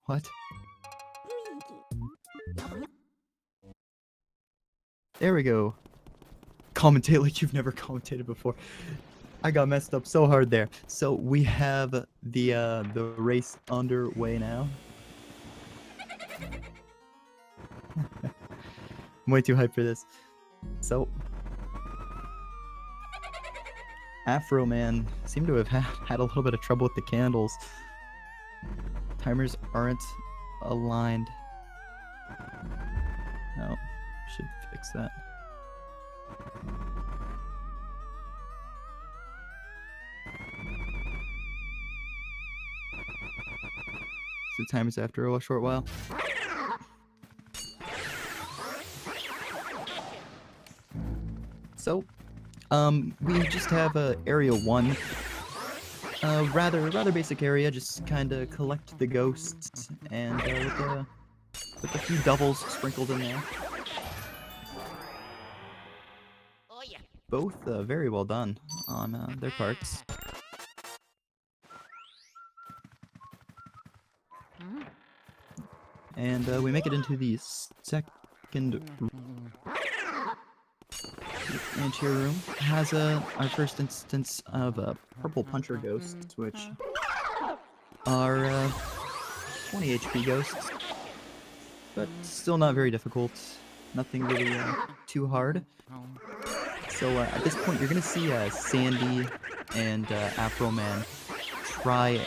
What? There we go. Commentate like you've never commentated before. I got messed up so hard there. So we have the race underway now. I'm way too hyped for this. So Afroman seemed to have had a little bit of trouble with the candles. Timers aren't aligned. No, should fix that. So timers after a short while. So, we just have area 1. Rather basic area, just kind of collect the ghosts, and with a few doubles sprinkled in there. Both very well done on their parts. And we make it into the second anterior room. Has our first instance of purple puncher ghosts, which are 20 HP ghosts, but still not very difficult. Nothing really too hard. So at this point, you're gonna see Sandy and Afroman try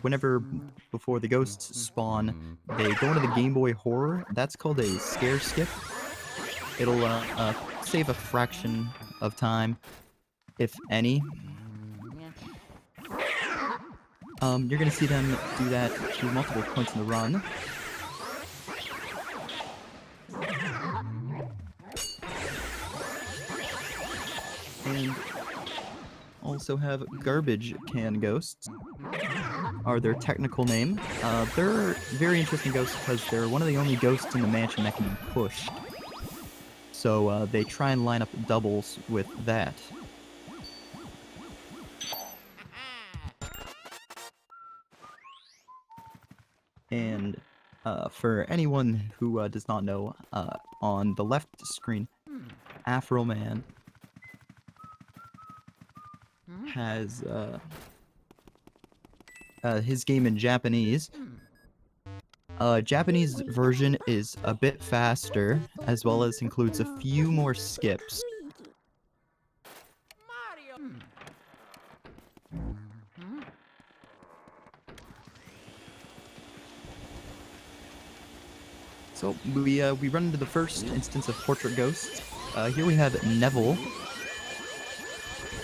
whenever before the ghosts spawn, they go into the Game Boy Horror. That's called a scare skip. It'll save a fraction of time, if any. You're gonna see them do that to multiple points in the run. And also have garbage can ghosts, are their technical name. They're very interesting ghosts because they're one of the only ghosts in the mansion that can be pushed. So they try and line up doubles with that. And for anyone who does not know, on the left screen, Afroman has his game in Japanese. Japanese version is a bit faster, as well as includes a few more skips. So we run into the first instance of Portrait Ghosts. Here we have Neville.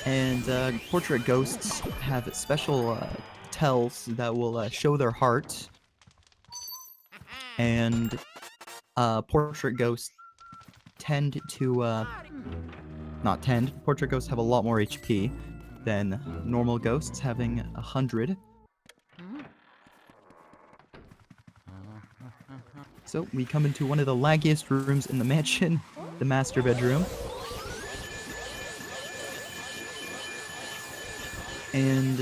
And Portrait Ghosts have special tells that will show their heart. And Portrait Ghosts tend to, Portrait Ghosts have a lot more HP than normal ghosts, having 100. So we come into one of the laggiest rooms in the mansion, the master bedroom. And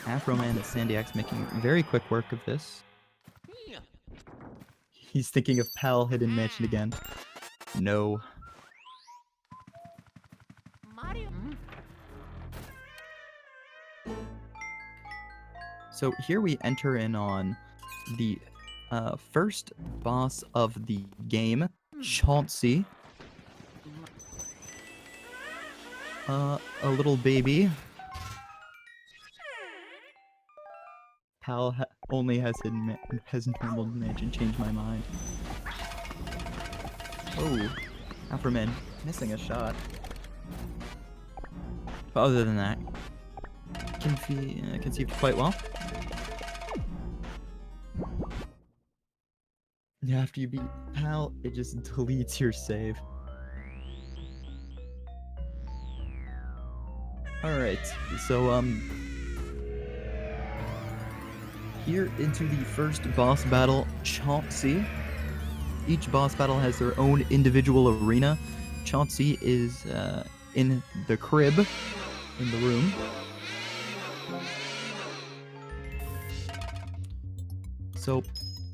Afroman and sandyX making very quick work of this. He's thinking of Pal Hidden Mansion again. No. So here we enter in on the first boss of the game, Chauncey. A little baby. Pal only has normal mansion. Changed my mind. Oh, Afroman missing a shot. But other than that, conceived quite well. After you beat Pal, it just deletes your save. Alright, so here into the first boss battle, Chauncey. Each boss battle has their own individual arena. Chauncey is in the crib, in the room. So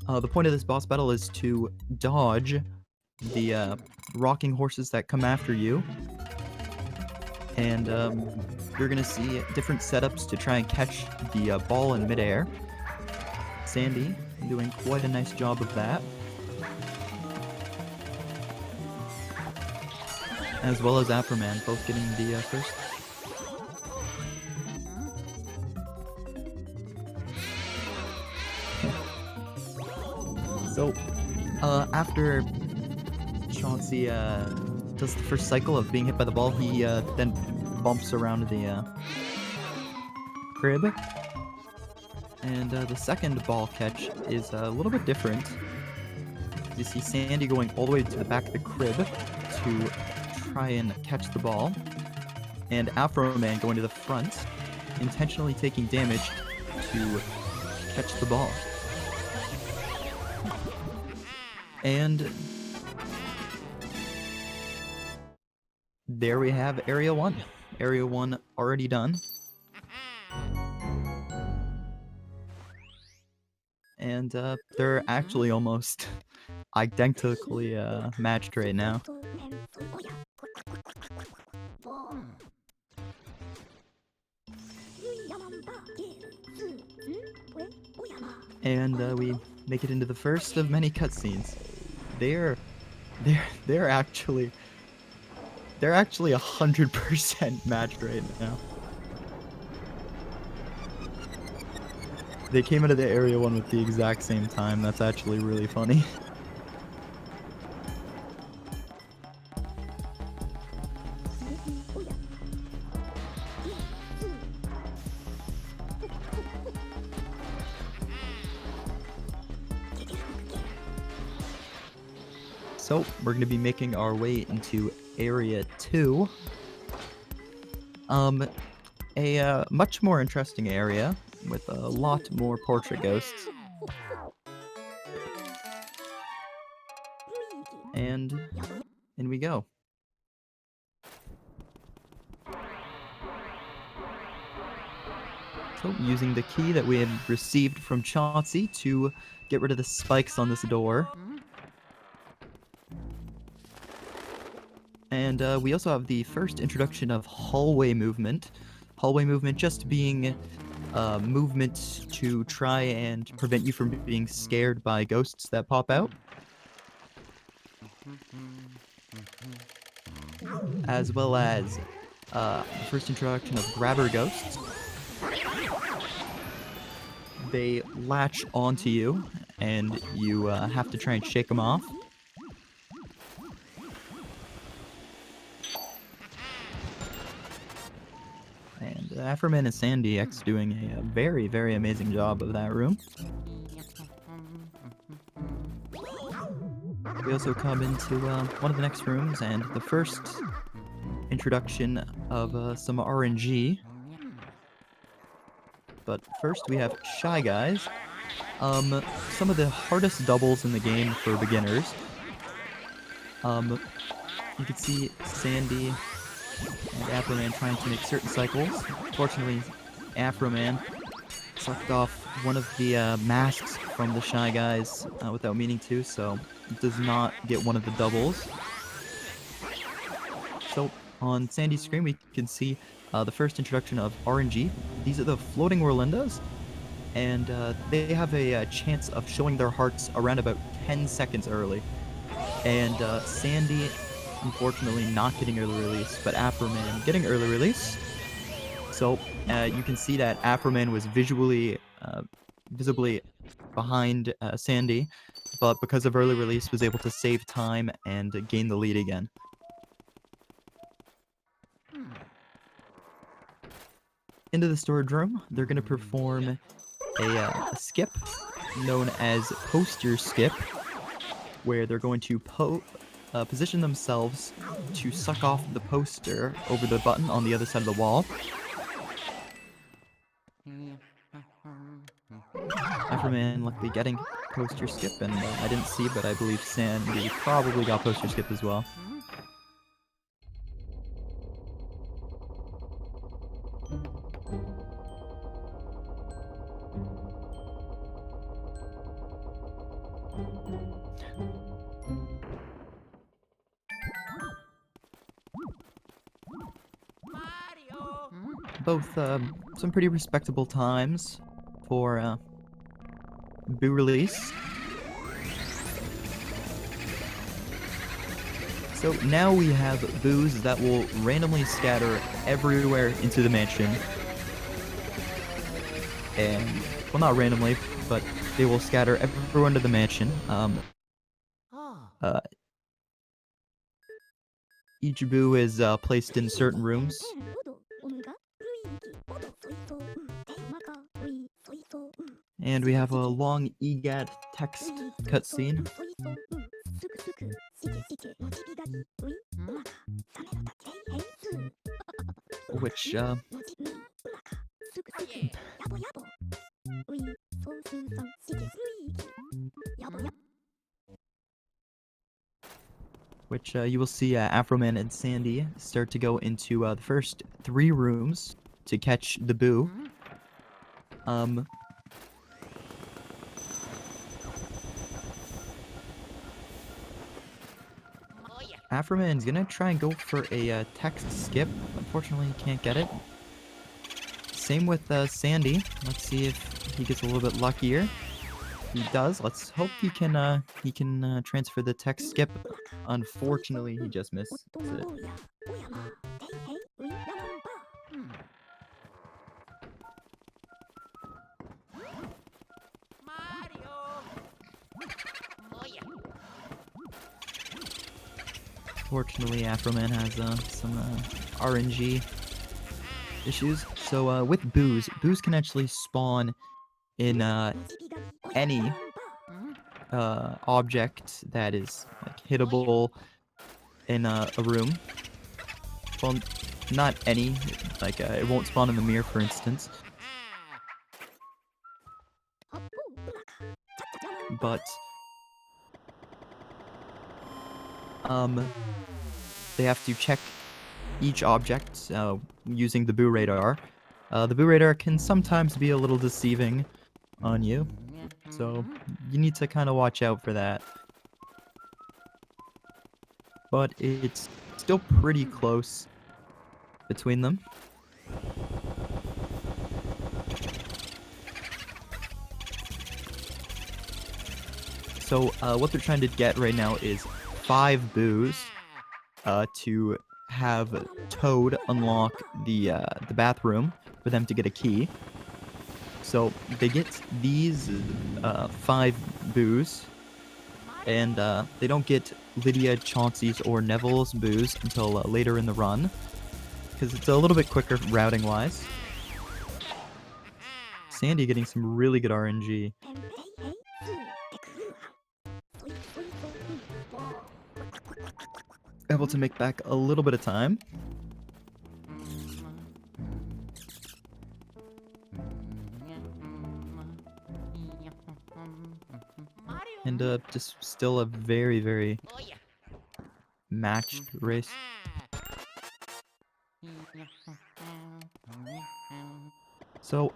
The point of this boss battle is to dodge the rocking horses that come after you. And you're gonna see different setups to try and catch the ball in midair. Sandy doing quite a nice job of that. As well as Afroman, both getting the first. So, after Chauncey does the first cycle of being hit by the ball, he then bumps around the crib. And the second ball catch is a little bit different. You see Sandy going all the way to the back of the crib to try and catch the ball. And Afroman going to the front, intentionally taking damage to catch the ball. And there we have Area 1. Area 1 already done. And they're actually almost identically matched right now. And we make it into the first of many cutscenes. They're actually 100% matched right now. They came into the Area 1 with the exact same time. That's actually really funny. So, we're going to be making our way into Area 2. A much more interesting area with a lot more portrait ghosts. And in we go. So, using the key that we had received from Chauncey to get rid of the spikes on this door. And we also have the first introduction of hallway movement. Hallway movement just being movement to try and prevent you from being scared by ghosts that pop out. As well as the first introduction of grabber ghosts. They latch onto you, and you have to try and shake them off. And Afroman and sandyX doing a very, very amazing job of that room. We also come into one of the next rooms, and the first introduction of some RNG. But first we have Shy Guys. Some of the hardest doubles in the game for beginners. You can see Sandy and Afroman trying to make certain cycles. Fortunately, Afroman sucked off one of the masks from the Shy Guys without meaning to, so it does not get one of the doubles. So on Sandy's screen we can see the first introduction of RNG. These are the floating Rolindas, and they have a chance of showing their hearts around about 10 seconds early. And Sandy, unfortunately, not getting early release, but Afroman getting early release. So you can see that Afroman was visibly behind Sandy, but because of early release was able to save time and gain the lead again. Into the storage room, they're going to perform a skip known as poster skip, where they're going to position themselves to suck off the poster over the button on the other side of the wall. Afroman luckily getting poster skip, and I didn't see, but I believe Sandy probably got poster skip as well. Both some pretty respectable times for Boo release. So now we have boos that will randomly scatter everywhere into the mansion. And, well, not randomly, but they will scatter everywhere into the mansion. Each boo is placed in certain rooms. And we have a long EGAT text cutscene. Which, you will see Afroman and Sandy start to go into the first 3 rooms to catch the boo. Afroman's gonna try and go for a text skip. Unfortunately, he can't get it. Same with Sandy. Let's see if he gets a little bit luckier. He does. Let's hope he can transfer the text skip. Unfortunately, he just misses it. Fortunately, Afroman has some RNG issues. So with boos can actually spawn in any object that is like hittable in a room. Well, not any. Like it won't spawn in the mirror, for instance. But they have to check each object using the boo radar. The boo radar can sometimes be a little deceiving on you, so you need to kind of watch out for that. But it's still pretty close between them. So what they're trying to get right now is 5 boos to have Toad unlock the bathroom for them to get a key. So they get these 5 boos, and they don't get Lydia, Chauncey's, or Neville's boos until later in the run, because it's a little bit quicker routing-wise. Sandy getting some really good RNG. Able to make back a little bit of time. And just still a very, very matched race. So,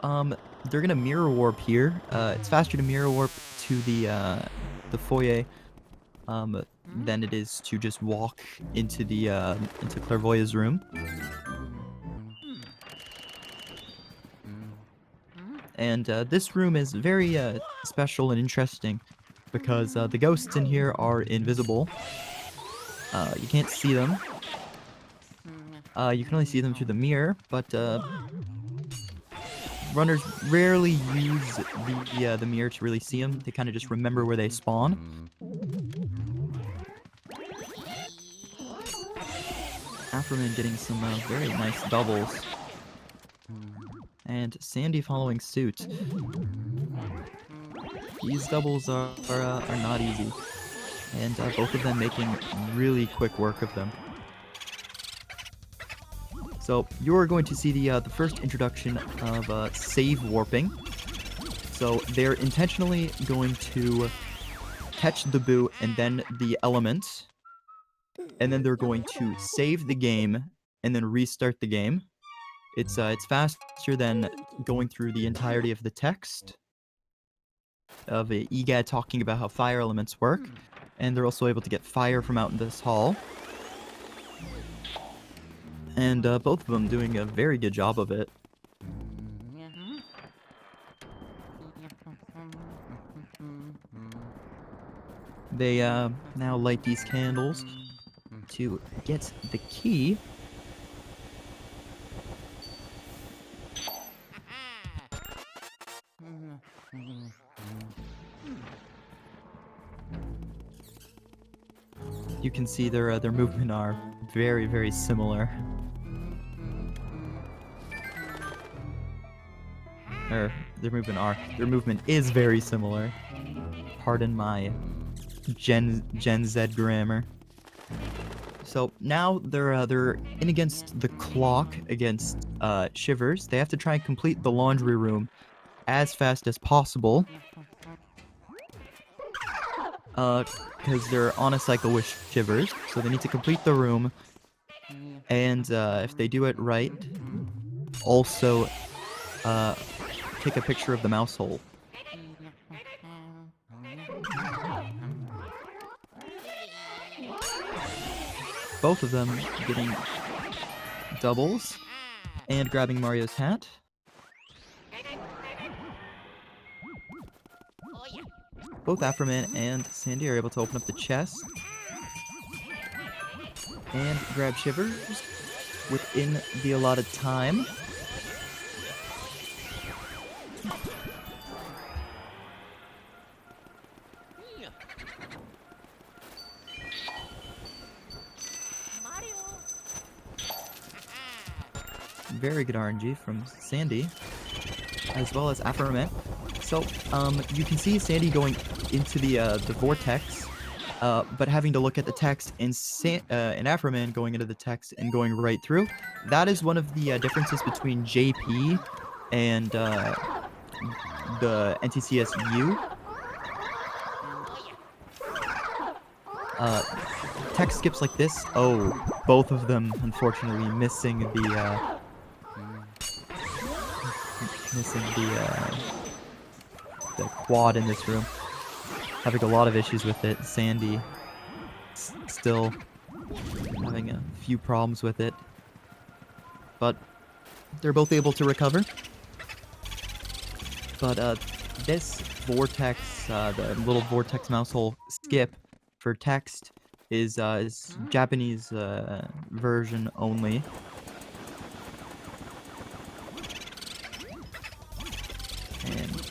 they're gonna mirror warp here. It's faster to mirror warp to the foyer, than it is to just walk into the, into Clairvoyant's room. And, this room is very, special and interesting, because, the ghosts in here are invisible. You can't see them. You can only see them through the mirror, but, runners rarely use the mirror to really see them. They kind of just remember where they spawn. Afroman getting some very nice doubles. And Sandy following suit. These doubles are not easy. And both of them making really quick work of them. So you're going to see the first introduction of save warping. So they're intentionally going to catch the boo and then the element, and then they're going to save the game and then restart the game. It's faster than going through the entirety of the text. of a EGAD talking about how fire elements work, and they're also able to get fire from out in this hall. And both of them doing a very good job of it. They now light these candles to get the key. You can see their movement are very, very similar. Or their movement is very similar. Pardon my Gen Z grammar. So now they're in against the clock against Shivers. They have to try and complete the laundry room as fast as possible. Because they're on a cycle with Shivers, so they need to complete the room. And if they do it right, also take a picture of the mouse hole. Both of them getting doubles and grabbing Mario's hat. Both Afroman and Sandy are able to open up the chest and grab Shivers within the allotted time. Very good RNG from Sandy, as well as Afroman. So, you can see Sandy going into the vortex, but having to look at the text, and Afroman going into the text and going right through. That is one of the differences between JP and the NTCSU. Text skips like this. Oh, both of them unfortunately missing the quad in this room. Having a lot of issues with it. Sandy still having a few problems with it. But they're both able to recover. But this vortex, the little vortex mouse hole skip for text is Japanese version only. And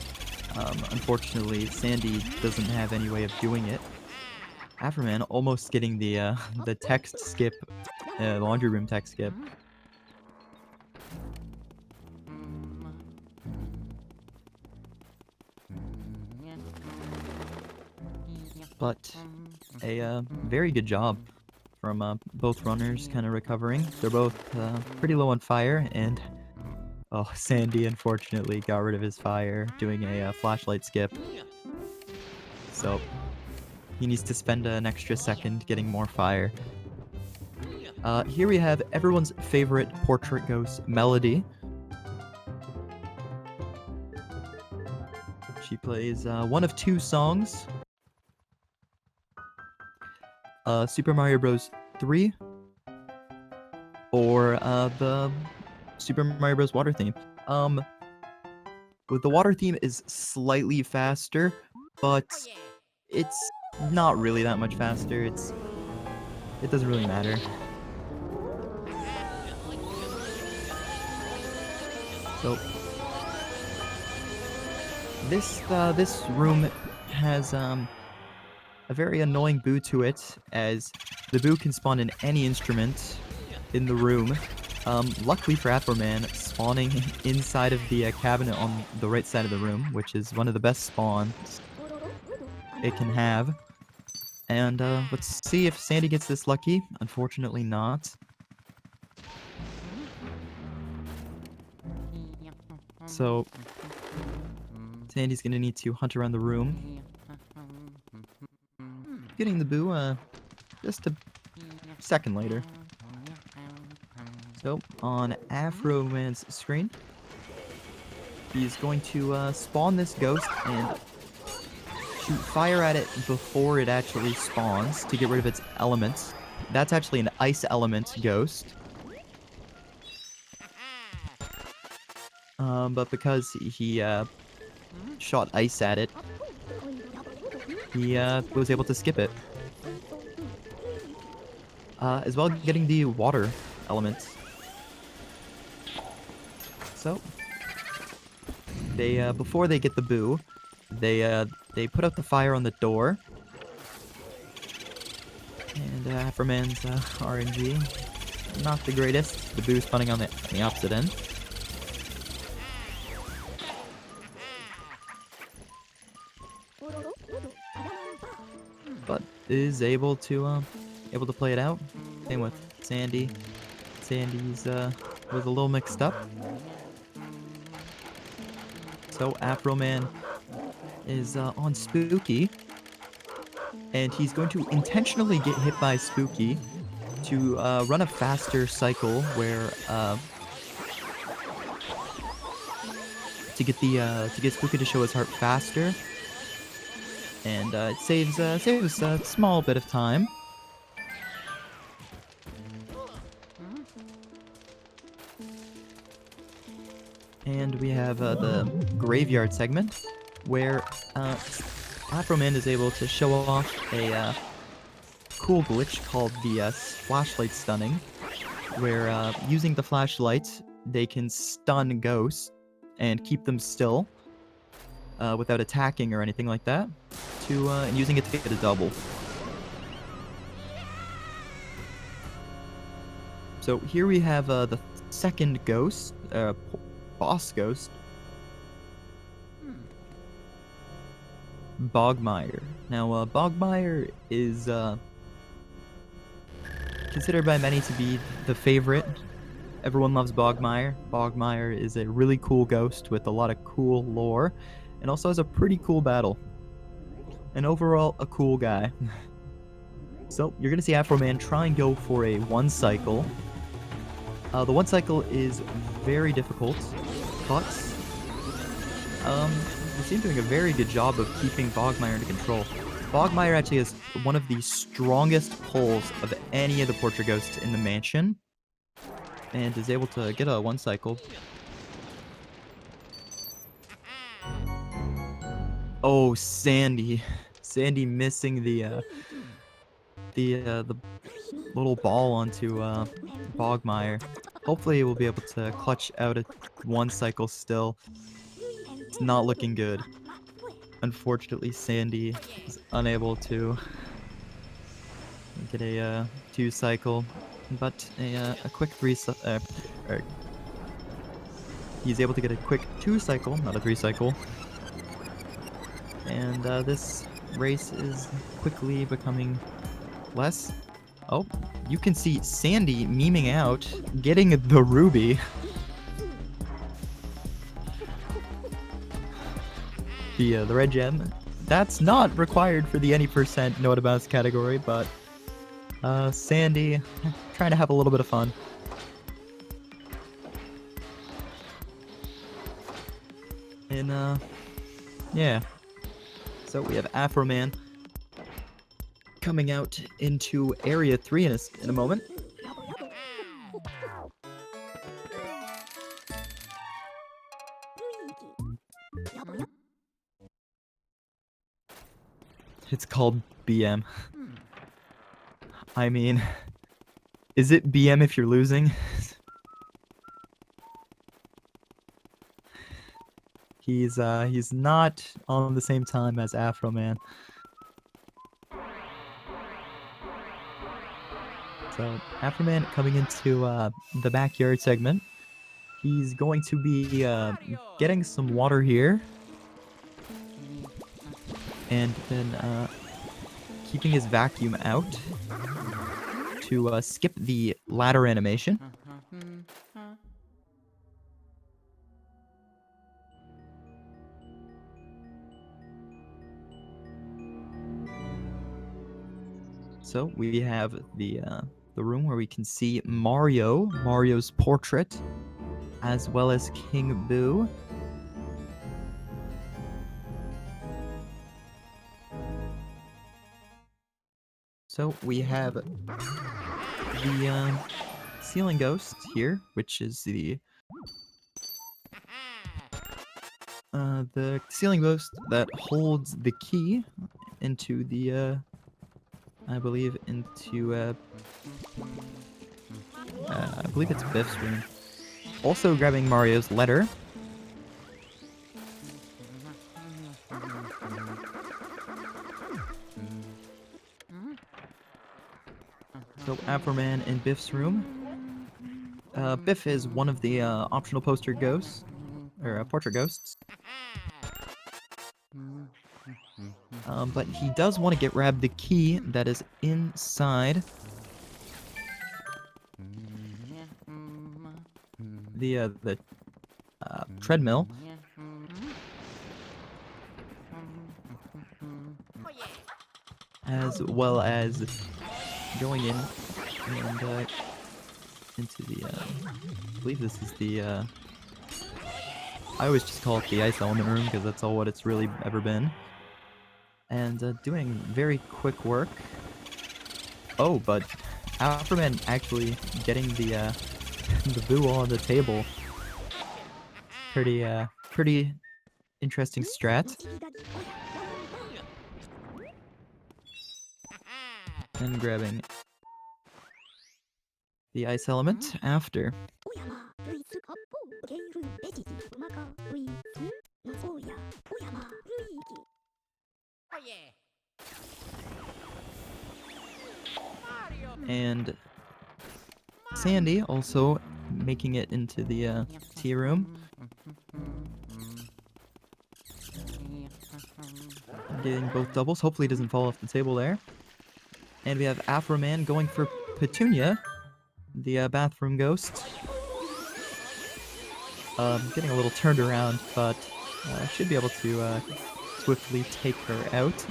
unfortunately, Sandy doesn't have any way of doing it. Afroman almost getting the text skip, laundry room text skip. But a very good job from both runners kind of recovering. They're both pretty low on fire, and oh, Sandy unfortunately got rid of his fire doing a flashlight skip. So he needs to spend an extra second getting more fire. Here we have everyone's favorite portrait ghost, Melody. She plays one of two songs. Super Mario Bros. 3 or the Super Mario Bros. Water theme. With the water theme is slightly faster, but it's not really that much faster. It doesn't really matter. So this room has a very annoying boo to it, as the boo can spawn in any instrument in the room. Luckily for Afroman, spawning inside of the cabinet on the right side of the room, which is one of the best spawns it can have. And let's see if Sandy gets this lucky. Unfortunately not. So Sandy's gonna need to hunt around the room. Getting the boo just a second later. So on Afroman's screen, he's going to spawn this ghost and to fire at it before it actually spawns to get rid of its elements. That's actually an ice element ghost. But because he shot ice at it, he was able to skip it. As well getting the water element. So, they before they get the boo, they put out the fire on the door. And Afroman's RNG, not the greatest. The boo spawning on the opposite end. But is able to play it out. Same with Sandy. Sandy's was a little mixed up. So Afroman is on Spooky, and he's going to intentionally get hit by Spooky to run a faster cycle where to get Spooky to show his heart faster, and it saves a small bit of time. And we have the graveyard segment, where Afroman is able to show off a cool glitch called the flashlight stunning, where using the flashlight, they can stun ghosts and keep them still without attacking or anything like that, and using it to get a double. So here we have the second ghost, boss ghost, Bogmire. Now, Bogmire is considered by many to be the favorite. Everyone loves Bogmire. Bogmire is a really cool ghost with a lot of cool lore, and also has a pretty cool battle. And overall, a cool guy. So, you're gonna see Afroman try and go for a one cycle. The one cycle is very difficult, but we seem doing a very good job of keeping Bogmire under control. Bogmire actually has one of the strongest pulls of any of the portrait ghosts in the mansion, and is able to get a one cycle. Oh, Sandy missing the little ball onto Bogmire. Hopefully we'll be able to clutch out a one cycle still. It's not looking good. Unfortunately, Sandy is unable to get a two cycle, but a quick he's able to get a quick two cycle, not a three cycle. And this race is quickly becoming less. Oh, you can see Sandy memeing out, getting the ruby. The red gem. That's not required for the any percent note about category, but Sandy trying to have a little bit of fun. And yeah. So we have Afroman coming out into Area 3 in a moment. It's called BM. I mean, is it BM if you're losing? He's not on the same time as Afroman. So Afroman coming into the backyard segment. He's going to be getting some water here, and then keeping his vacuum out to skip the ladder animation. So we have the room where we can see Mario's portrait, as well as King Boo. So we have the ceiling ghost here, which is the ceiling ghost that holds the key into the I believe I believe it's Biff's room. Also grabbing Mario's letter. So Afroman in Biff's room. Biff is one of the optional poster ghosts, or portrait ghosts. But he does want to grab the key that is inside the treadmill. As well as going in and into the I believe this is the I always just call it the ice element room because that's all what it's really ever been. And doing very quick work. Oh, but Afroman actually getting the the boo on the table. Pretty interesting strat. And grabbing the ice element after. And Sandy also making it into the tea room. Getting both doubles. Hopefully it doesn't fall off the table there. And we have Afroman going for Petunia, the bathroom ghost. Getting a little turned around, but should be able to swiftly take her out.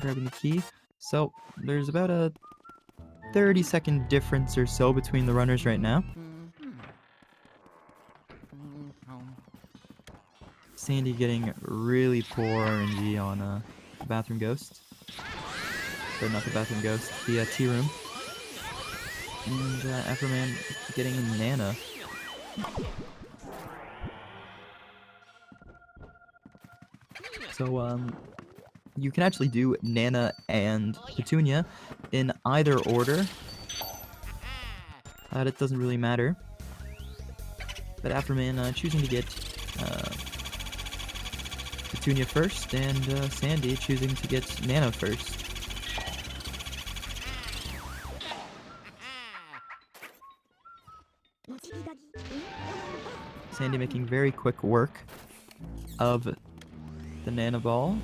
Grabbing the key. So there's about a 30-second difference or so between the runners right now. Sandy getting really poor RNG on the bathroom ghost. Or not the bathroom ghost, the tea room. And Afroman getting Nana. So you can actually do Nana and Petunia in either order. But it doesn't really matter. But Afroman choosing to get Petunia first, and Sandy choosing to get Nana first. Sandy making very quick work of the Nana ball.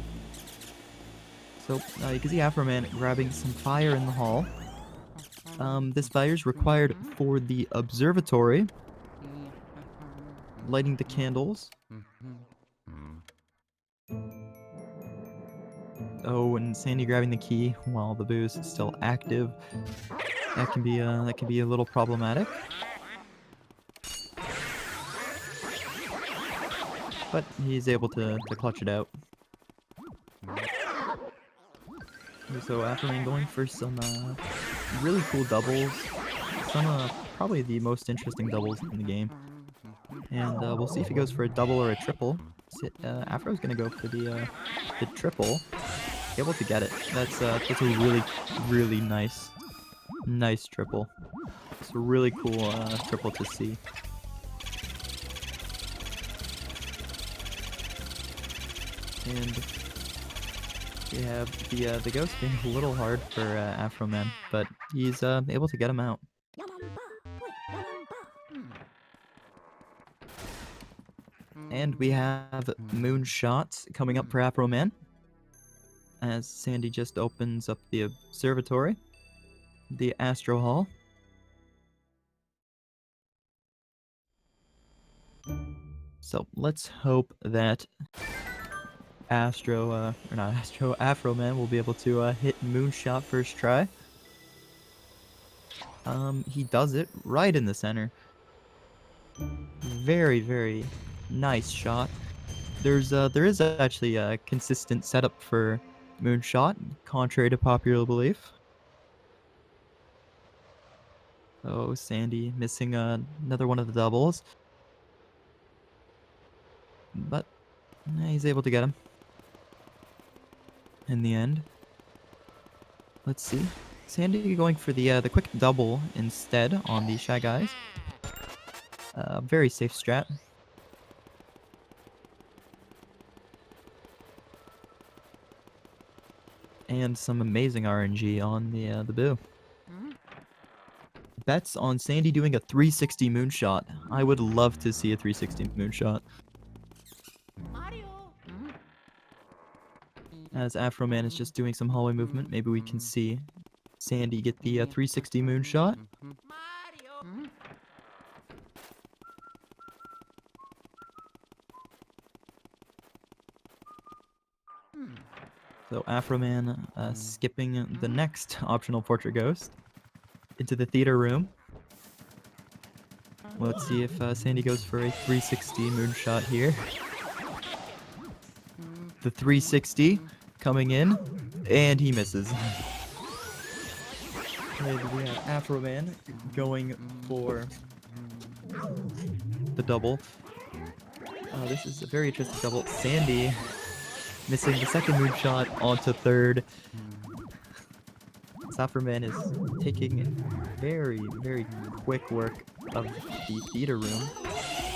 So you can see Afroman grabbing some fire in the hall. This fire is required for the observatory. Lighting the candles. Oh, and Sandy grabbing the key while the booze is still active. That can be a little problematic. But he's able to clutch it out. So Afroman going for some really cool doubles. Some probably the most interesting doubles in the game. And we'll see if he goes for a double or a triple. Afro's gonna go for the triple. Able to get it. That's a really nice triple. It's a really cool triple to see. And we have the ghost being a little hard for Afroman, but he's able to get him out. And we have Moonshot coming up for Afroman, as Sandy just opens up the observatory, the Astro Hall. So let's hope that Afroman will be able to hit Moonshot first try. He does it right in the center. Very nice shot. there is actually a consistent setup for Moonshot, contrary to popular belief. Oh, Sandy missing another one of the doubles. But he's able to get him in the end. Let's see. Sandy going for the quick double instead on the Shy Guys. Very safe strat. And some amazing RNG on the Boo. Bets on Sandy doing a 360 moonshot. I would love to see a 360 moonshot. As Afroman is just doing some hallway movement, maybe we can see Sandy get the 360 moonshot. So Afroman skipping the next optional portrait ghost into the theater room. Let's see if Sandy goes for a 360 moonshot here. The 360 coming in, and he misses. And we have Afroman going for the double. This is a very interesting double. Sandy missing the second moonshot onto third. Afroman is taking very, very quick work of the theater room.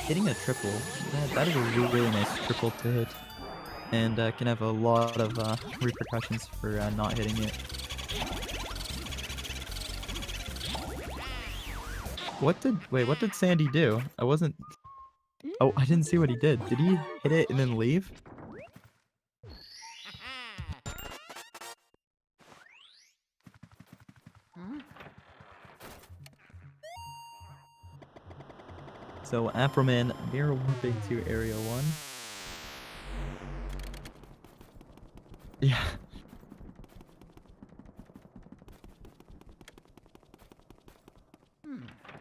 Hitting a triple. That is a really nice triple to hit. And can have a lot of repercussions for not hitting it. What did Sandy do? Oh, I didn't see what he did. Did he hit it and then leave? So Afroman mirror warping to Area 1. Yeah.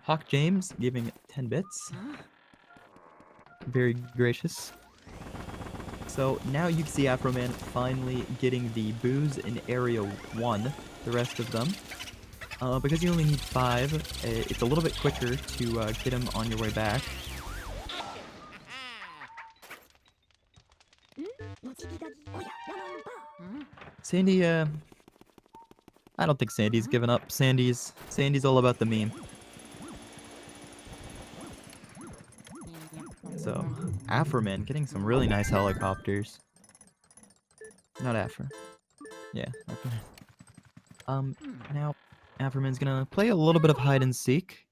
Hawk James giving 10 bits. Very gracious. So now you can see Afroman finally getting the boos in Area 1, the rest of them. Because you only need 5, it's a little bit quicker to get him on your way back. Sandy, I don't think Sandy's given up. Sandy's all about the meme. So, Afroman getting some really nice helicopters. Not Afro. Yeah, Afroman. Now, Afroman's gonna play a little bit of hide and seek.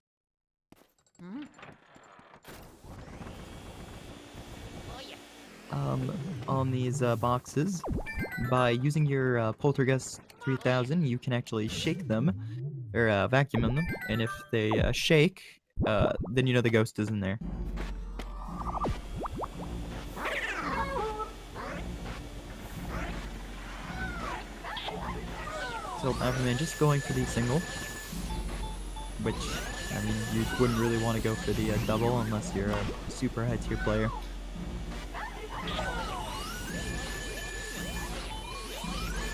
On these boxes. By using your Poltergeist 3000, you can actually shake them, or vacuum them, and if they shake, then you know the ghost is in there. So Afroman just going for the single, which, I mean, you wouldn't really want to go for the double unless you're a super high tier player.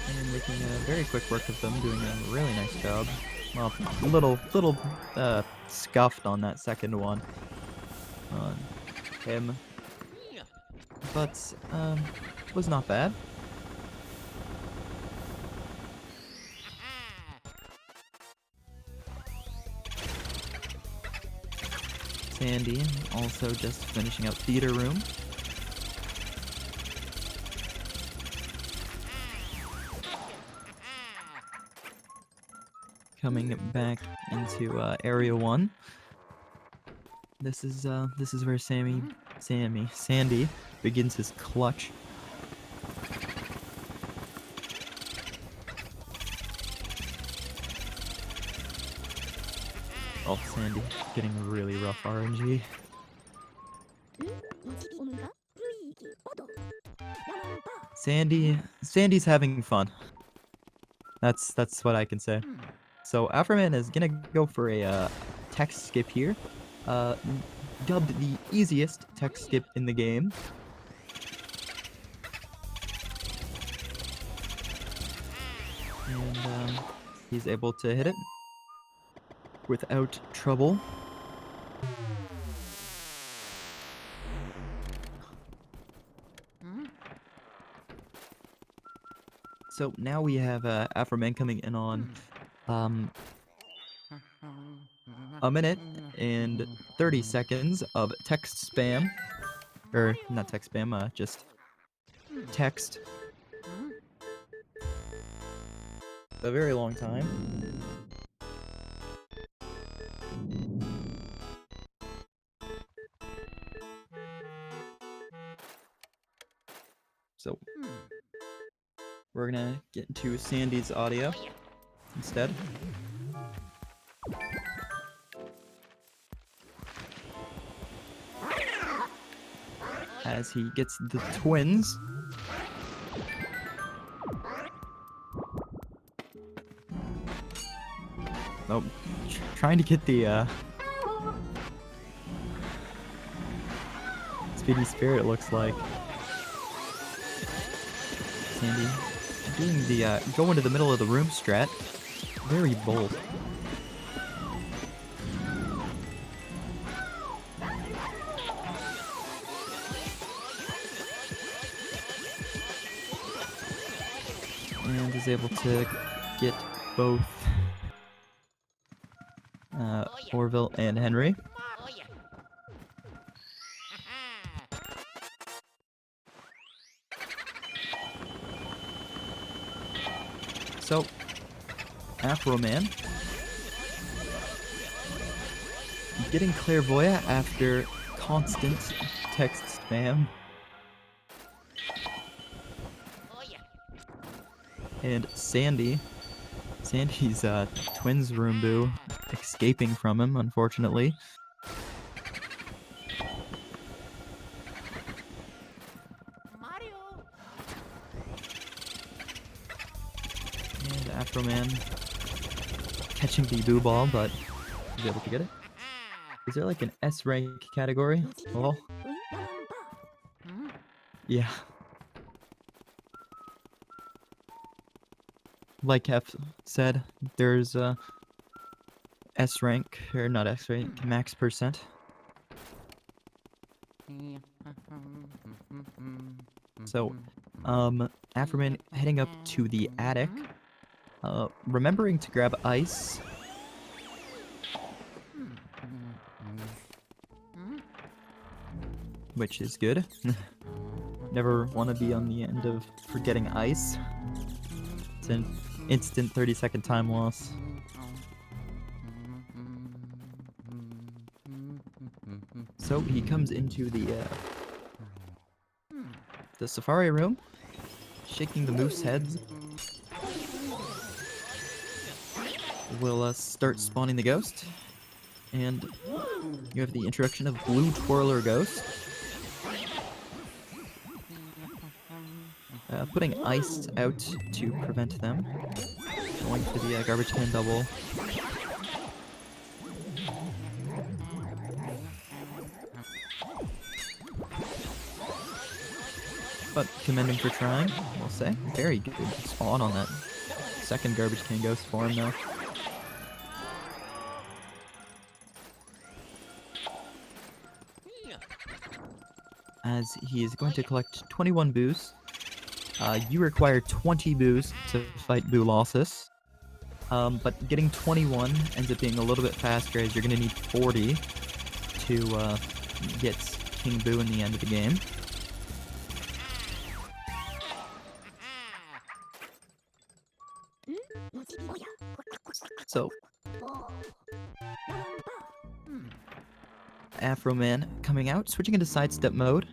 And making a very quick work of them, doing a really nice job. Well, a little scuffed on that second one on him, but was not bad. Sandy also just finishing out theater room. Coming back into Area 1. This is where Sandy begins his clutch. Oh, Sandy getting really rough RNG. Sandy's having fun. That's what I can say. So Afroman is gonna go for a text skip here, dubbed the easiest text skip in the game. And he's able to hit it without trouble. So now we have Afroman coming in on a minute and 30 seconds of text spam. Or not text spam, just text. A very long time. So we're gonna get into Sandy's audio instead. As he gets the twins. Oh, trying to get the Speedy Spirit, it looks like. Sandy doing the go into the middle of the room strat. Very bold. And is able to get both Orville and Henry. So, Afroman getting Clairvoyant after constant text spam. And Sandy's twins Roombu escaping from him, unfortunately. And Afroman catching the Boo Ball, but he's able to get it. Is there like an S rank category? Oh. Yeah. Like F said, there's S rank, or not S rank, max percent. So, Afroman heading up to the attic, remembering to grab ice. Which is good. Never want to be on the end of forgetting ice. It's an instant 30-second time loss. So he comes into the safari room, shaking the moose heads. We'll start spawning the ghost, and you have the introduction of Blue Twirler Ghost. Putting ice out to prevent them. Going for the garbage can double. But commending for trying, we'll say. Very good spawn on that second garbage can ghost for him, though. As he is going to collect 21 boos. You require 20 boos to fight Boolossus. But getting 21 ends up being a little bit faster, as you're going to need 40 to get King Boo in the end of the game. So, Afroman coming out, switching into sidestep mode.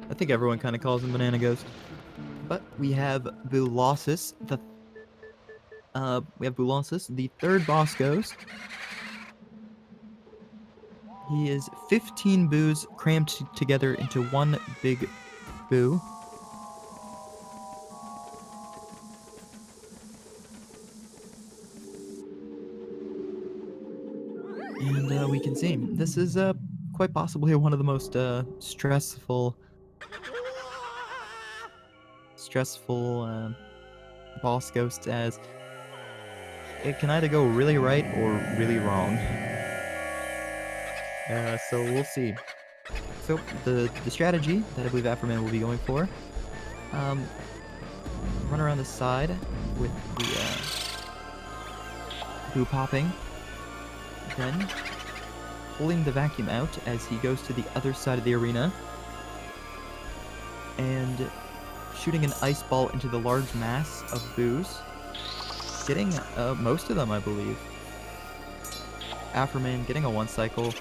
I think everyone kind of calls him Banana Ghost. But we have Boolossus, the third boss ghost. He is 15 boos crammed together into one big boo. And we can see this is quite possibly one of the most stressful stressful boss ghosts, as it can either go really right or really wrong. So we'll see. So the strategy that I believe Afroman will be going for, run around the side with the boo popping, then pulling the vacuum out as he goes to the other side of the arena, and shooting an ice ball into the large mass of boos, getting most of them, I believe. Afroman getting a 1 cycle,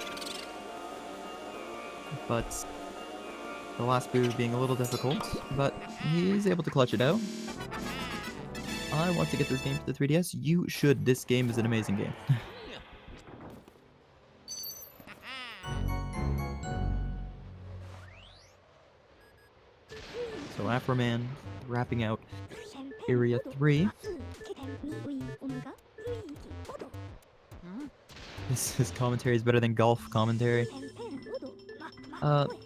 but the last boo being a little difficult, but he's able to clutch it out. I want to get this game to the 3DS. You should. This game is an amazing game. So Afroman wrapping out Area 3. His commentary is better than golf commentary.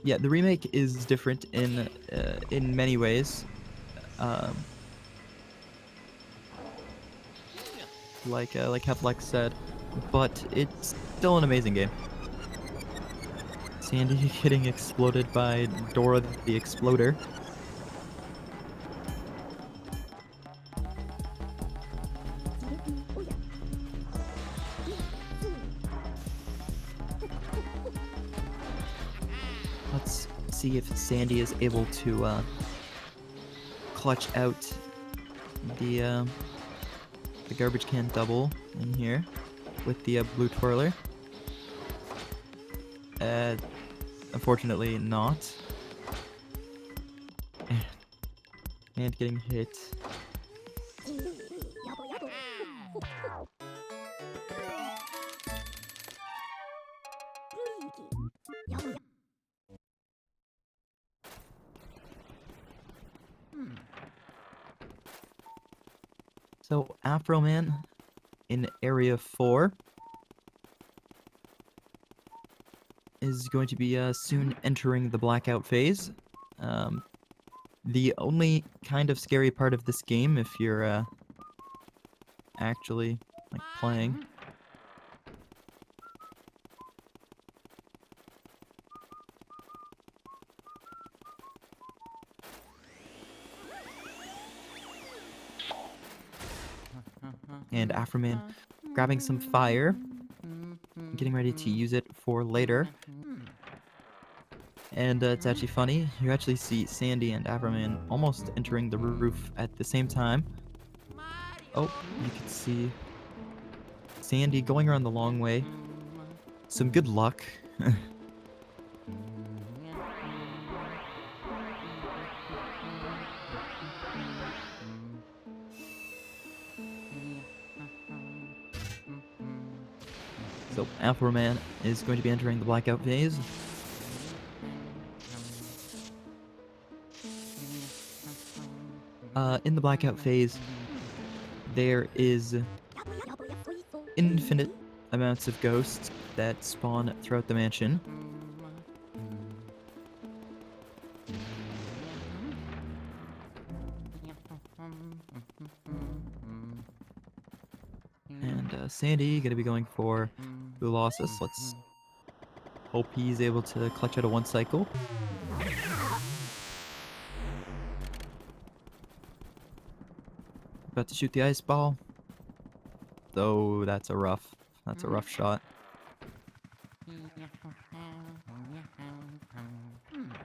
Yeah, the remake is different in many ways. Like Heplex said, but it's still an amazing game. Sandy getting exploded by Dora the Exploder. Let's see if Sandy is able to clutch out the garbage can double in here with the blue twirler. Unfortunately not. And getting hit. So Afroman in Area 4 is going to be soon entering the blackout phase. The only kind of scary part of this game, if you're actually like playing, and Afroman grabbing some fire, getting ready to use it for later. And it's actually funny, you actually see Sandy and Afroman almost entering the roof at the same time. Oh, you can see Sandy going around the long way. Some good luck. So Afroman is going to be entering the blackout phase. In the blackout phase, there is infinite amounts of ghosts that spawn throughout the mansion. And Sandy gonna be going for Colossus. Let's hope he's able to clutch out a 1 cycle. About to shoot the ice ball. Though that's a rough shot.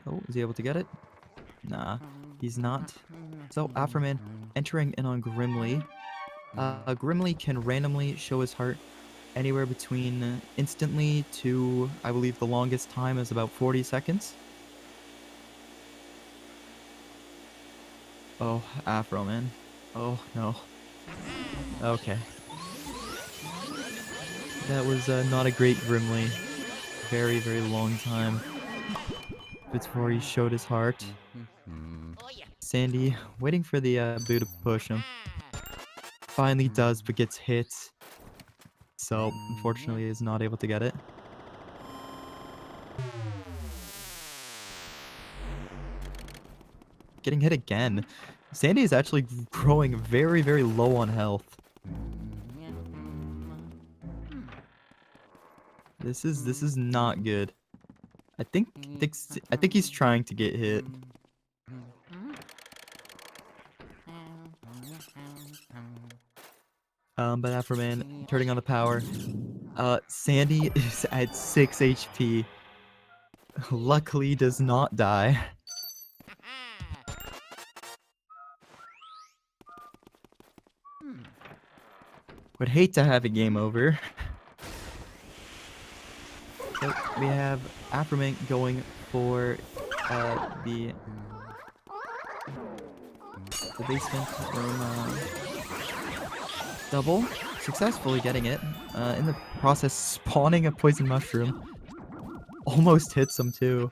Oh, is he able to get it? Nah, he's not. So Afroman entering in on Grimly. Grimly can randomly show his heart anywhere between instantly to, I believe the longest time is about 40 seconds. Oh, Afroman. Oh, no. Okay. That was not a great Grimly. Very, very long time before he showed his heart. Sandy waiting for the boo to push him. Finally does, but gets hit. So, unfortunately, is not able to get it. Getting hit again. Sandy is actually growing very, very low on health. This is not good. I think he's trying to get hit. But Afroman turning on the power. Sandy is at 6 HP. Luckily does not die. Would hate to have a game over. So we have Afroman going for the basement room double, successfully getting it. In the process, spawning a poison mushroom. Almost hits him too.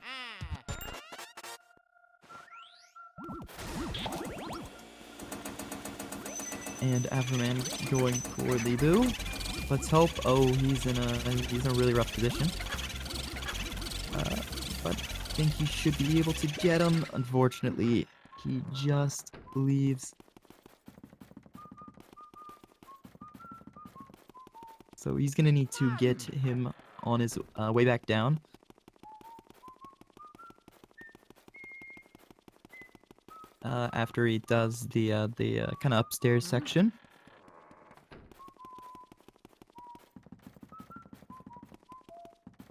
And Afroman going for the boo. Let's hope. Oh, he's in a really rough position. But I think he should be able to get him. Unfortunately, he just leaves. So he's gonna need to get him on his way back down. After he does the kind of upstairs section.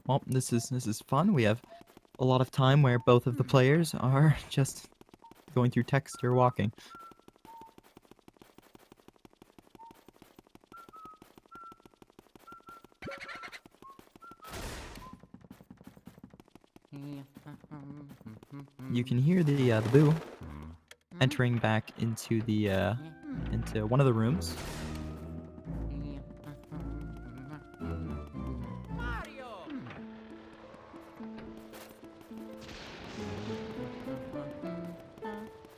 Well, this is fun. We have a lot of time where both of the players are just going through text or walking. You can hear the boo entering back into the into one of the rooms.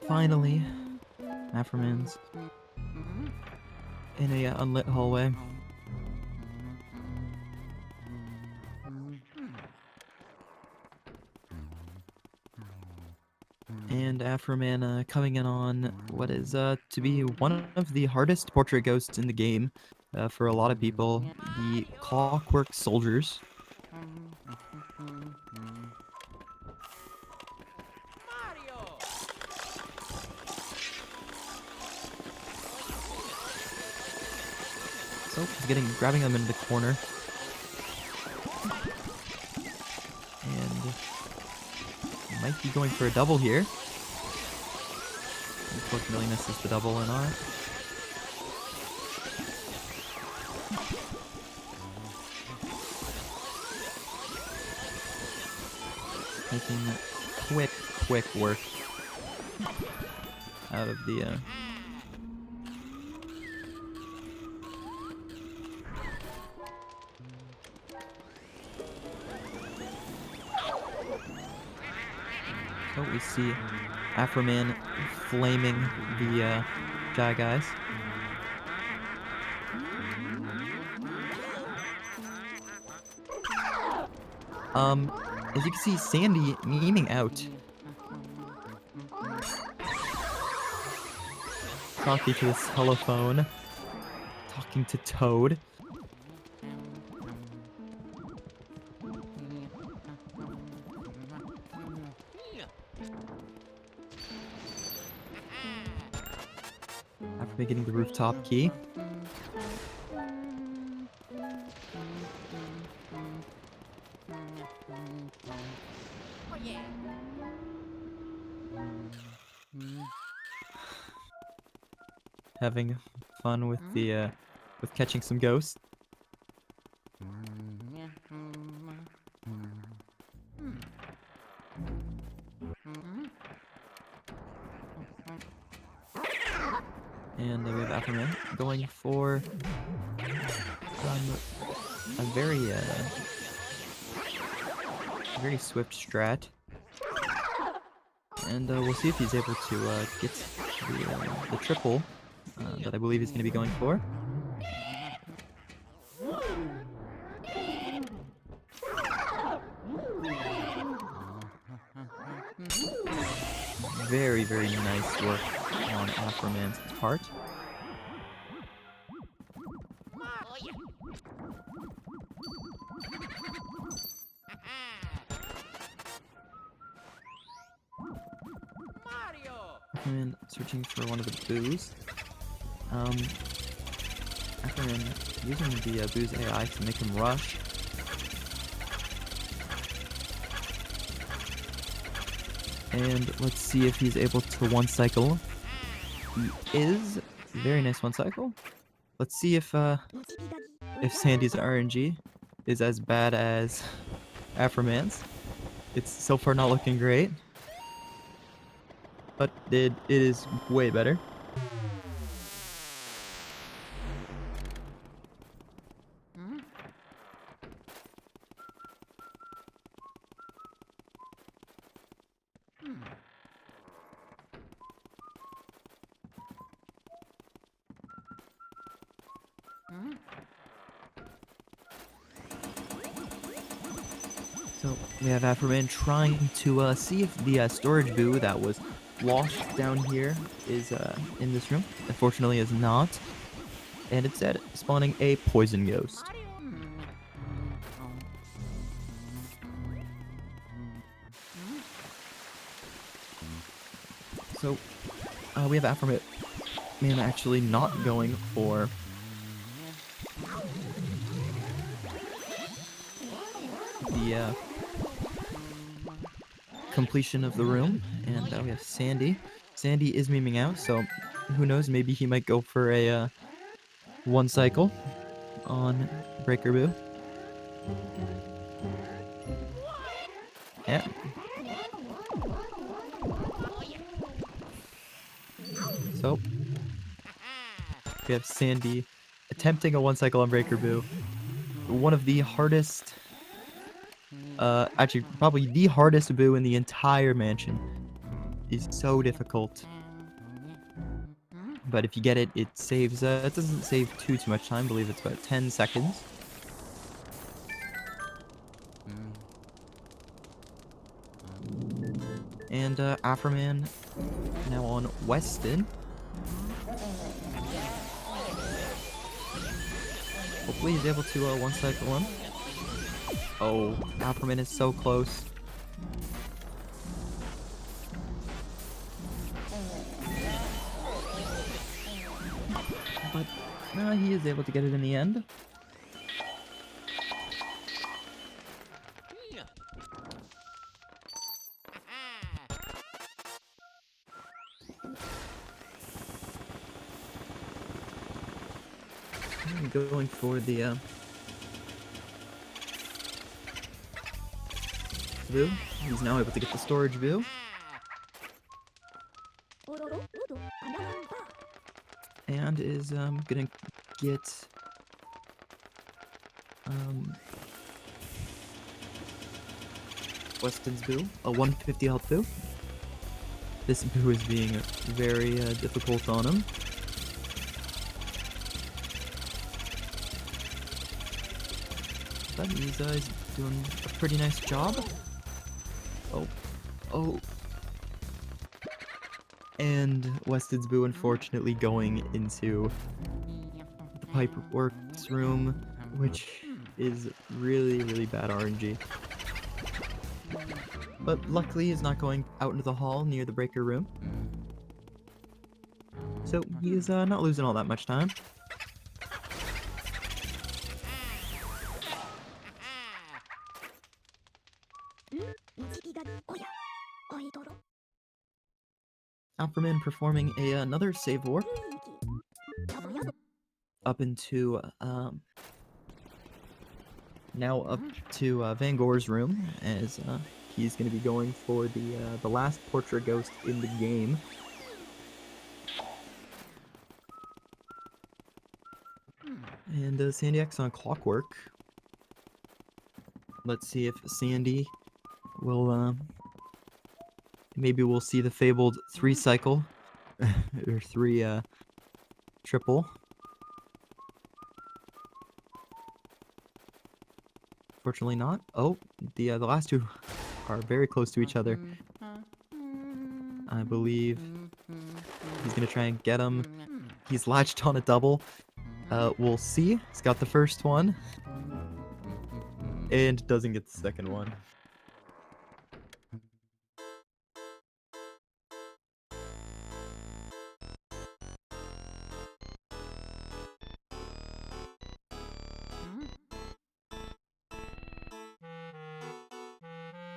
Finally, Afroman's in a unlit hallway. And Afroman coming in on what is to be one of the hardest portrait ghosts in the game for a lot of people, the Clockwork Soldiers. So he's grabbing them into the corner. And might be going for a double here. Unfortunately misses the double in R. Making quick work out of the oh, we see Afroman flaming the Shy Guys. As you can see, Sandy memeing out. Talking to his telephone. Talking to Toad. After getting the rooftop key. Having fun with the with catching some ghosts. And we have Afroman going for a very swift strat. And we'll see if he's able to get the triple that I believe he's going to be going for. Very nice work on Afroman's part. Afroman searching for one of the boos. Afroman using the boo's AI to make him rush. And let's see if he's able to one cycle. He is. Very nice one cycle. Let's see if Sandy's RNG is as bad as Afroman's. It's so far not looking great. But it is way better. So we have Afroman trying to see if the storage boo that was lost down here is in this room. Unfortunately, is not, and instead spawning a poison ghost. So we have Afroman actually not going for the completion of the room, and we have Sandy. Sandy is memeing out, so who knows, maybe he might go for a one cycle on Breaker Boo. Yeah. So we have Sandy attempting a one cycle on Breaker Boo. One of the hardest, actually probably the hardest boo in the entire mansion. Is so difficult. But if you get it, it saves, it doesn't save too much time. I believe it's about 10 seconds. And Afroman now on Weston. Hopefully he's able to one cycle him. Oh, Afroman is so close. But he is able to get it in the end. Going for the boo. He's now able to get the storage boo. And is gonna get Weston's boo, a 150 health boo. This boo is being very difficult on him. But he's doing a pretty nice job. Oh. And Weston's boo unfortunately going into the Pipeworks room, which is really bad RNG. But luckily he's not going out into the hall near the breaker room. So he's not losing all that much time. Afroman performing another save warp up into now up to Van Gore's room, as he's going to be going for the last portrait ghost in the game. And sandyX on Clockwork. Let's see if Sandy will maybe we'll see the fabled 3 cycle or 3 triple. Fortunately not. Oh, the last two are very close to each other. I believe He's gonna try and get him. He's latched on a double. We'll see. He's got the first one. And doesn't get the second one.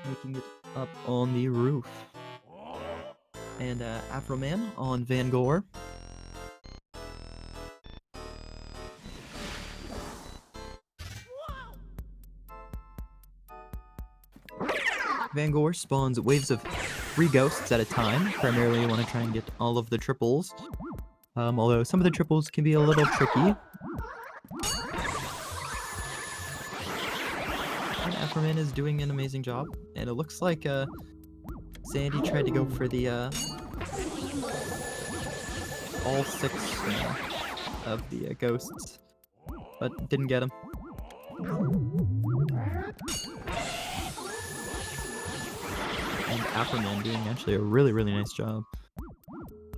Making it up on the roof. And Afroman on Van Gore. Van Gore spawns waves of 3 ghosts at a time. Primarily you want to try and get all of the triples. Although some of the triples can be a little tricky. And Afroman is doing an amazing job. And it looks like Sandy tried to go for the all 6 of the ghosts, but didn't get him. And Afroman doing actually a really, really nice job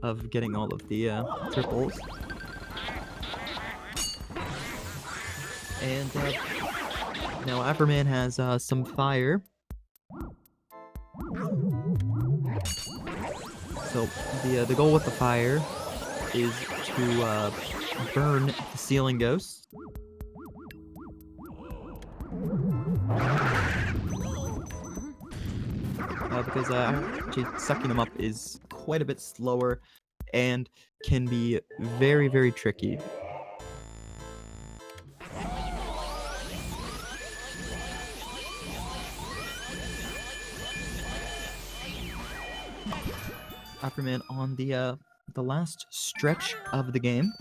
of getting all of the triples. And now Afroman has some fire. So the goal with the fire is to burn the ceiling ghosts. Because actually sucking them up is quite a bit slower and can be very, very tricky. Afroman on the last stretch of the game.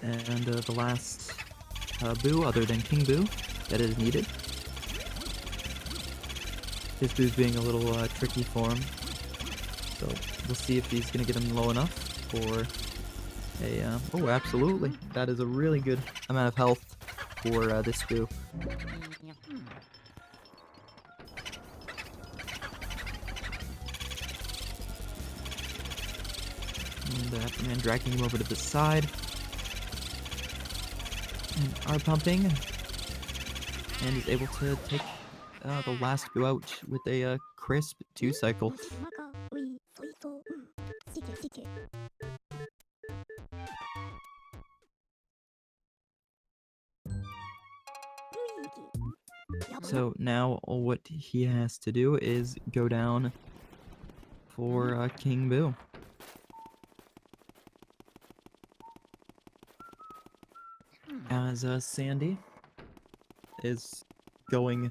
And the last Boo, other than King Boo, that is needed. This Boo's being a little tricky for him. So we'll see if he's going to get him low enough for a... oh, absolutely. That is a really good amount of health for this Boo. And Afroman dragging him over to the side. And are pumping. And is able to take the last Boo out with a crisp 2 cycle. So now what he has to do is go down for King Boo. As Sandy is going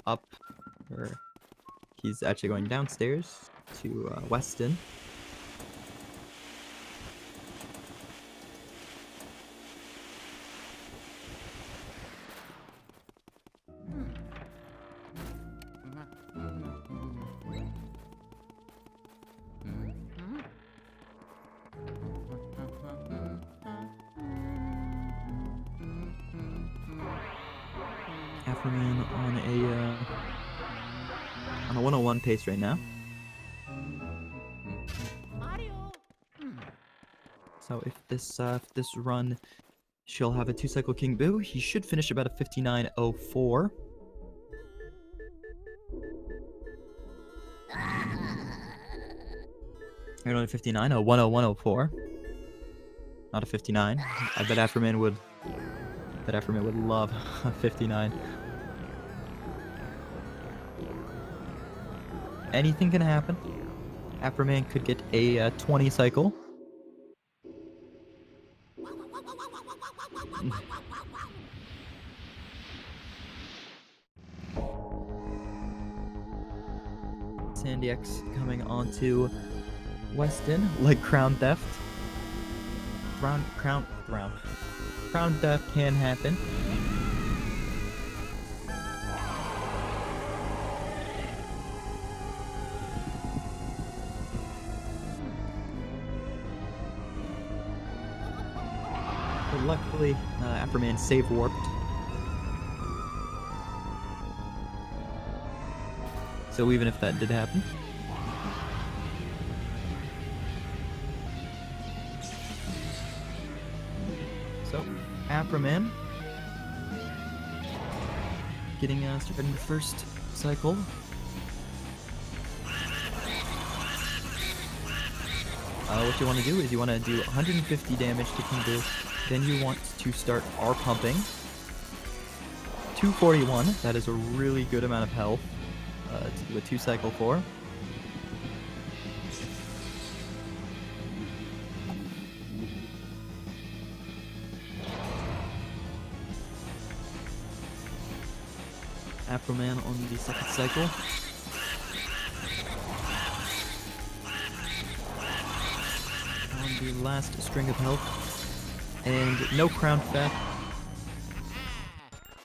up, or he's actually going downstairs to Weston. Afroman on a 101 pace right now. So if this run, she'll have a 2 cycle King Boo. He should finish about a 59.04. Or not a 59, a 101.04. Not a 59. I bet Afroman would love a 59. Anything can happen. Afroman could get a 20 cycle. SandyX coming onto Weston, like Crown Theft. Crown Theft can happen. But luckily, Afroman save warped. So even if that did happen. So, Afroman getting started in the first cycle. What you want to do is you want to do 150 damage to Kingu. Then you want to start R pumping. 241, that is a really good amount of health to do a 2-cycle for. Afroman on the second cycle. On the last string of health. And no crown theft.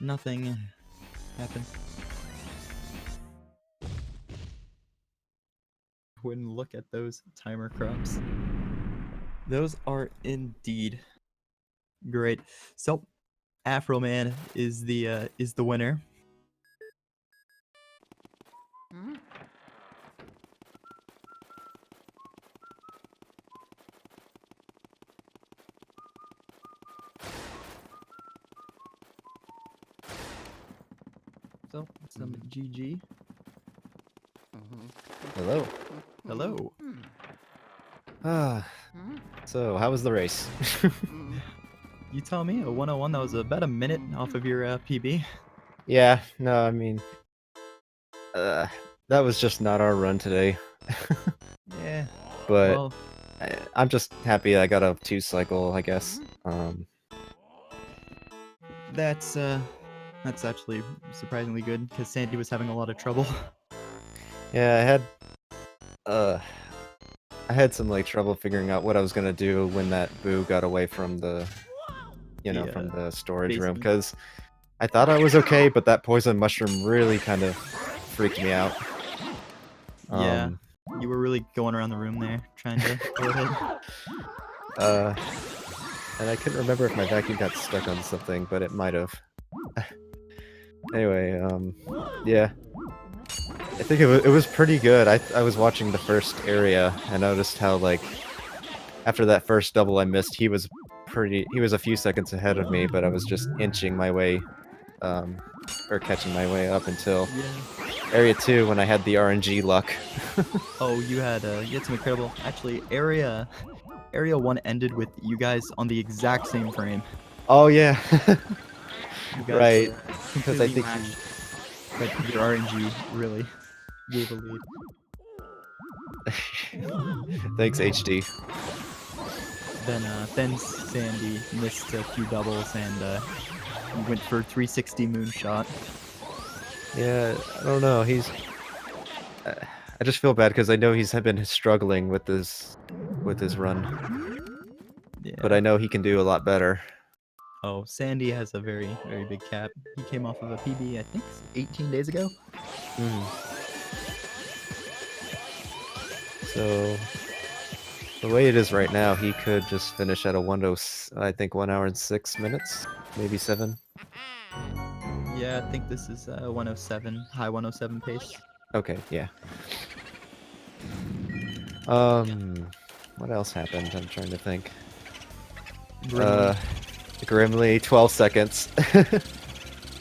Nothing happened. Wouldn't look at those timer crops. Those are indeed great. So, Afroman is the winner. So, some GG. Hello. Hello. So, how was the race? You tell me, a 101, that was about a minute off of your PB. Yeah, no, I mean, that was just not our run today. Yeah. But Well, I'm just happy I got a 2-cycle, I guess. that's actually surprisingly good because Sandy was having a lot of trouble. Yeah, I had some like trouble figuring out what I was gonna do when that boo got away from the, from the storage room, basement. because I thought I was okay, but that poison mushroom really kind of freaked me out. Yeah, you were really going around the room there trying to avoid it. And I couldn't remember if my vacuum got stuck on something, but it might have. Anyway, yeah. I think it was pretty good. I was watching the first area and noticed how, like, after that first double I missed, he was a few seconds ahead of me, but I was just inching my way, or catching my way up until Area 2 when I had the RNG luck. Oh, you had some incredible. Actually, Area 1 ended with you guys on the exact same frame. Oh yeah, You guys right. were Because I completely think matched, but your RNG really gave a lead. Thanks, HD. Then Sandy missed a few doubles and you went for 360 moonshot. Yeah, I don't know. I just feel bad because I know he's been struggling with his run, Yeah. but I know he can do a lot better. Oh, Sandy has a very, very big cap. He came off of a PB, I think, 18 days ago. So, the way it is right now, he could just finish at a 1 hour and 6 minutes, maybe 7. Yeah, I think this is 107, high 107 pace. Okay, yeah. What else happened? I'm trying to think. Grimly, 12 seconds.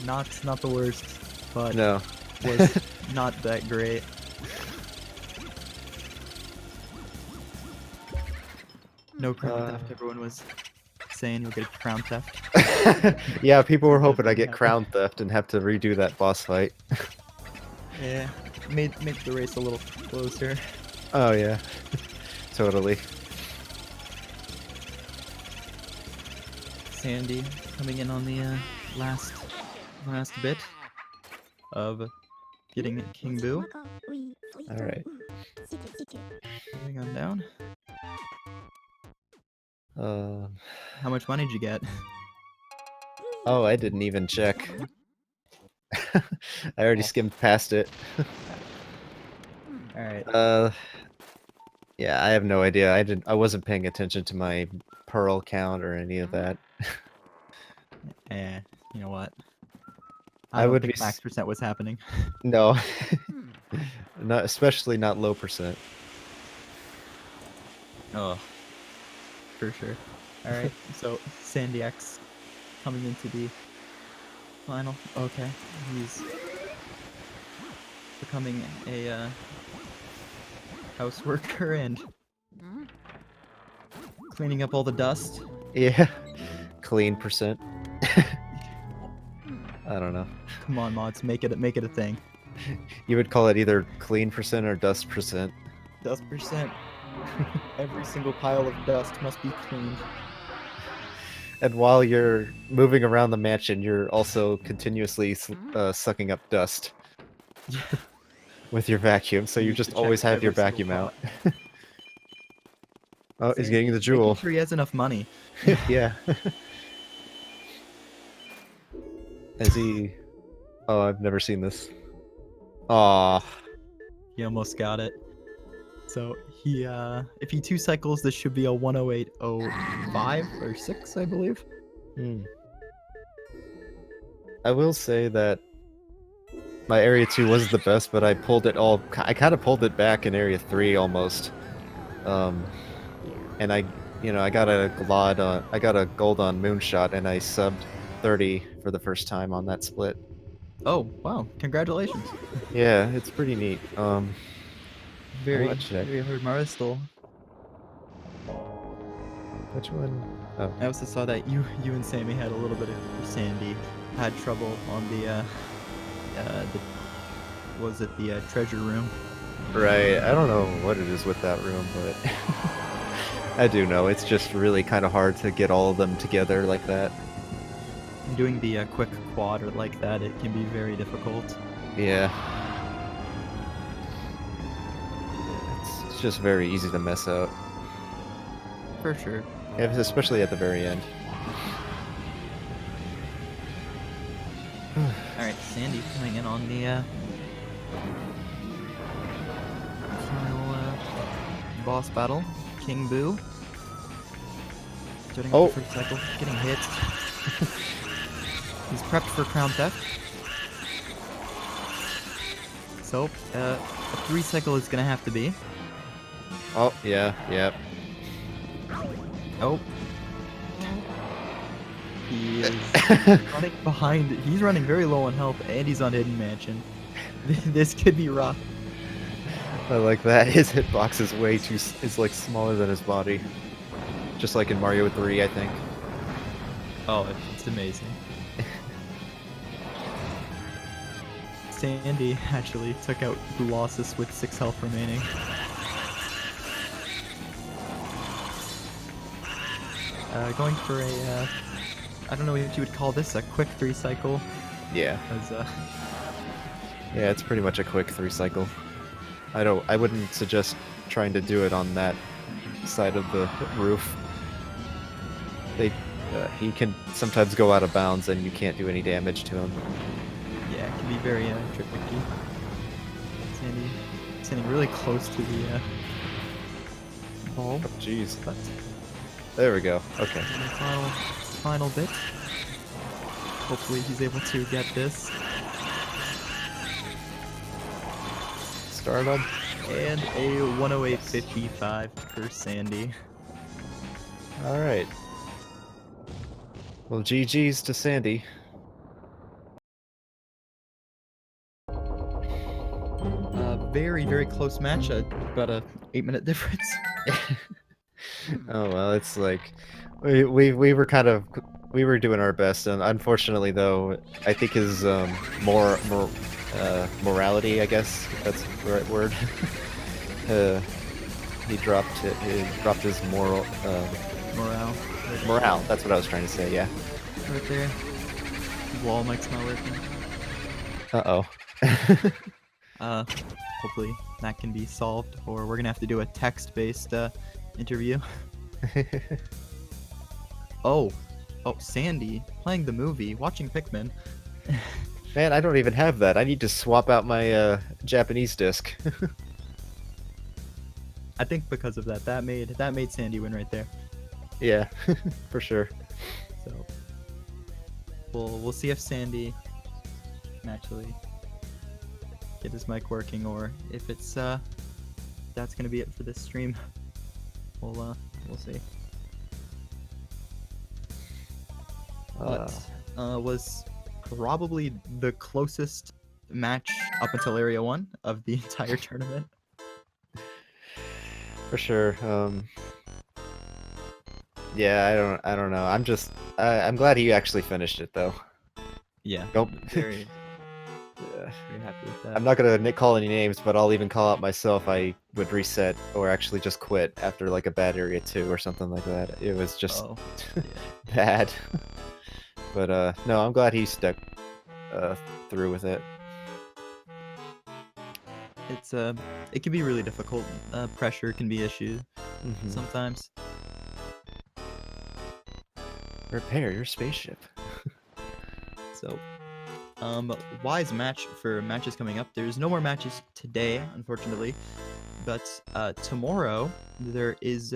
Not the worst, but No. was not that great. No crown theft. Everyone was saying you'll get crown theft. Yeah, people were hoping I get crown theft and have to redo that boss fight. Yeah, made the race a little closer. Oh yeah, totally. Sandy coming in on the last bit of getting King Boo. All right. Moving on down. How much money did you get? Oh, I didn't even check. I already skimmed past it. Alright. Yeah, I have no idea. I wasn't paying attention to my pearl count or any of that. You know what? I I don't would be think max percent was happening. no, not especially not low percent. Oh, for sure. All right, so sandyX coming into the final. Okay, he's becoming a house worker and cleaning up all the dust. Yeah, clean percent. I don't know. Come on, mods, make it a thing. You would call it either clean percent or dust percent. Dust percent. Every single pile of dust must be cleaned. And while you're moving around the mansion, you're also continuously sucking up dust with your vacuum, so You you need to just check always have your every single vacuum out. pot. Oh, he's getting the Sandy's making jewel. sure he has enough money. Yeah. Has he... Oh, I've never seen this. Aw. He almost got it. So he, if he 2 cycles, this should be a 108.05 or 6, I believe. Hmm. I will say that my Area 2 was the best, but I pulled it all... I kind of pulled it back in Area 3, almost. And I got a I got a gold on Moonshot, and I subbed 30 for the first time on that split. Oh, wow. Congratulations. Yeah, it's pretty neat. Very, wanna check. very hard Maristol. Which one? Oh, I also saw that you and Sammy had a little bit of Sandy had trouble on the was it the treasure room? right. I don't know what it is with that room, but I do know it's just really kind of hard to get all of them together like that. Doing the quick quad or like that, it can be very difficult. Yeah. It's just very easy to mess up. For sure. Yeah, especially at the very end. Alright, Sandy coming in on the final boss battle. King Boo. Starting Oh. the first cycle, getting hit. He's prepped for crown theft. So, a 3 cycle is gonna have to be. Oh, yeah, yep. Oh. He is running behind. He's running very low on health, and he's on Hidden Mansion. This could be rough. I like that. His hitbox is is like smaller than his body. Just like in Mario 3, I think. Oh, it's amazing. Sandy actually took out Colossus with 6 health remaining. Going for a, I don't know what you would call this, a quick 3 cycle. Yeah. As, Yeah, it's pretty much a quick 3 cycle. I wouldn't suggest trying to do it on that side of the roof. He can sometimes go out of bounds and you can't do any damage to him. yeah, it can be very tricky. Sandy standing really close to the ball, Oh, jeez. but There we go. Okay. in the final bit. Hopefully he's able to get this. Stardom. And a 108.55 for Sandy. Alright. Well, GG's to Sandy. Very, very close match, about a 8-minute difference. Oh well, it's like we were we were doing our best, and unfortunately though, I think his morality, I guess if that's the right word. He dropped his Morale. morale. That's what I was trying to say. Yeah. Right there. Wall mic's not working. Hopefully that can be solved, or we're gonna have to do a text-based interview. Oh, Sandy playing the movie, watching Pikmin. Man, I don't even have that. I need to swap out my Japanese disc. I think because of that made Sandy win right there. Yeah, for sure. So we'll see if Sandy can actually get his mic working, or if it's that's gonna be it for this stream. We'll see. But was probably the closest match up until Area 1 of the entire tournament. For sure. Yeah, I don't know. I'm glad he actually finished it though. Yeah. Nope. Very Yeah. happy with that. I'm not gonna call any names, but I'll even call out myself. I would reset or actually just quit after like a bad area 2 or something like that. It was just bad. But no, I'm glad he stuck through with it. It's it can be really difficult. Pressure can be issue sometimes. Repair your spaceship. So, wise match for matches coming up. There's no more matches today, unfortunately, but tomorrow there's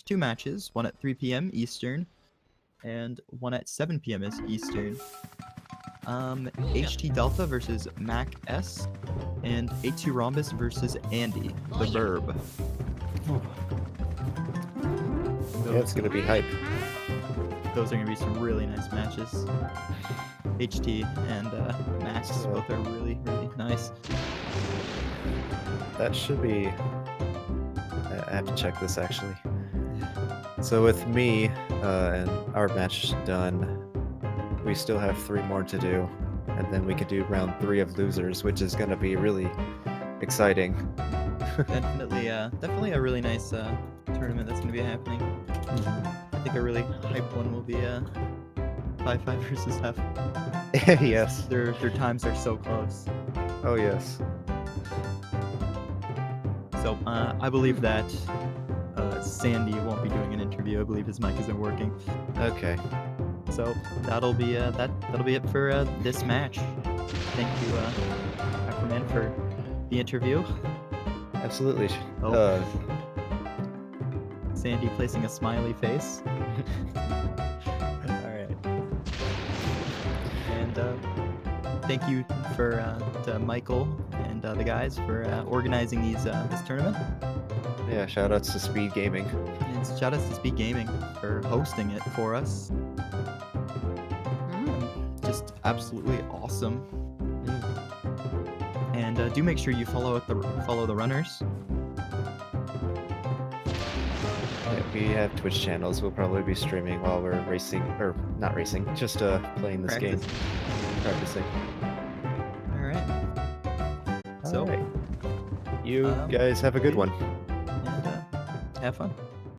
2 matches. One at 3 p.m. Eastern, and one at 7 p.m. Eastern. HT Delta versus Mac S, and A2 Rhombus versus Andy the Burb. Yeah, it's gonna be hype. Those are gonna be some really nice matches. HT and Max both are really nice. That should be. I have to check this actually. So with me and our match done, we still have 3 more to do, and then we could do round 3 of losers, which is gonna be really exciting. Definitely a really nice tournament that's gonna be happening. I think a really hype one will be 5-5 versus F. Yes. Their times are so close. Oh yes. So I believe that Sandy won't be doing an interview. I believe his mic isn't working. Okay. So that'll be it for this match. Thank you, Afroman, for the interview. Absolutely. Oh. Sandy placing a smiley face. All right. And thank you to Michael and the guys for organizing this tournament. Yeah, shoutouts to SpeedGaming. And shoutouts to SpeedGaming for hosting it for us. Just absolutely awesome. And do make sure you follow the runners. Yeah, we have Twitch channels. We'll probably be streaming while we're racing, or not racing, just playing this game. Practicing. All right. So, you guys have a good one. And have fun.